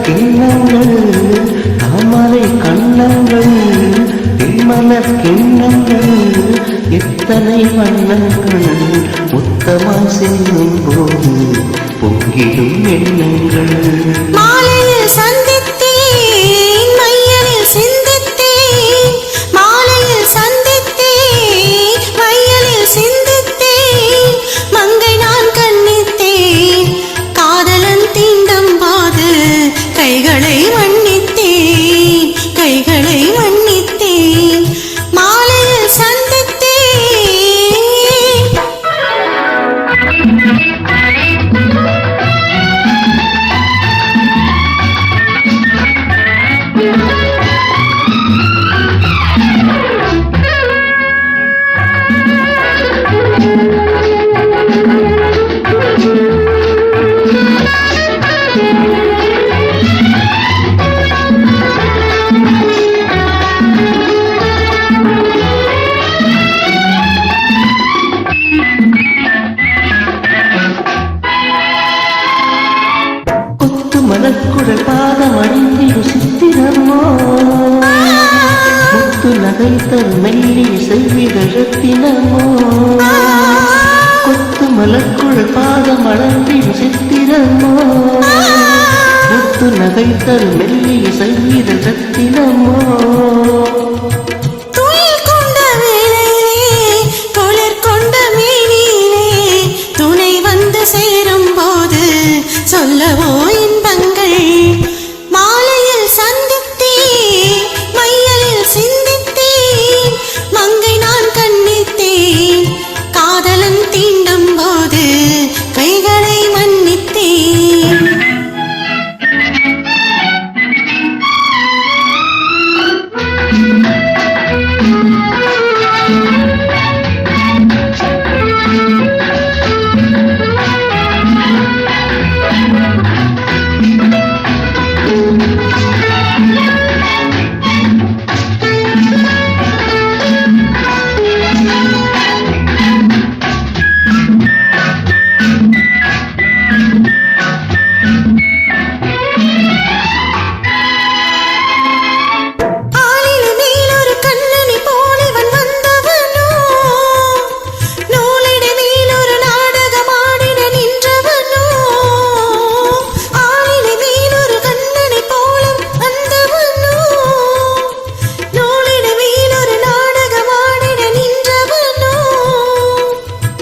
கிண்ணங்கள் தாமரை கண்ணங்கள் தென்மலர் கிண்ணங்கள் எத்தனை வண்ணங்கள் முத்தமாய் செல்லும் போது பொங்கிடும் எண்ணங்கள் மாலையில் சந்தித்தேன் மையலில் சிந்தித்தேன் மாலையில் சந்தித்தேன் மையலில் சிந்தித்தேன் மங்கை நான் கண்ணித்தேன் காதலன் தீண்டும் போது கைகளை மன்னித்தேன் கைகளை மன்னித்தேன் மாலையில் சந்தித்தேன் மலக்குடல் பாதம் அணிந்திடும் சித்திரமோ முத்து நகை தரும் மெல்லிய செய்திடத்தினமோ கொத்து மலக்குடல் பாதம் அணிந்திடும் சித்திரமோ முத்து நகை தரும் மெல்லிய செய்திடத்தினமோ சொல்லவோ இன்பங்கள் மாலையில் சந்தித்தேன் மையலில் சிந்தித்தேன் மங்கை நான் கண்ணித்தேன் காதலன் தீண்டும் போது கைகளை மன்னித்தேன்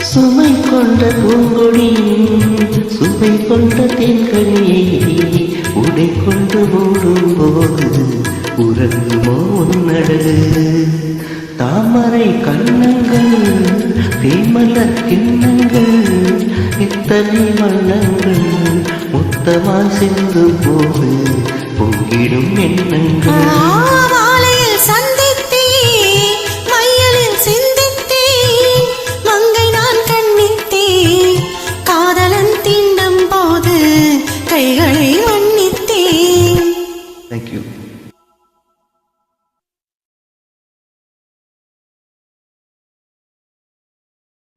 சுமை கொண்ட பூங்கொடியும் சுவை கொண்ட தேன்கனியை உடை கொண்டு மூடும் போது உறங்குமோ உன்னடகு தாமரை கண்ணங்கள் தேமலர் கிண்ணங்கள் இத்தனை வண்ணங்கள் முத்தமாய் சென்று போது பொங்கிடும் எண்ணங்கள்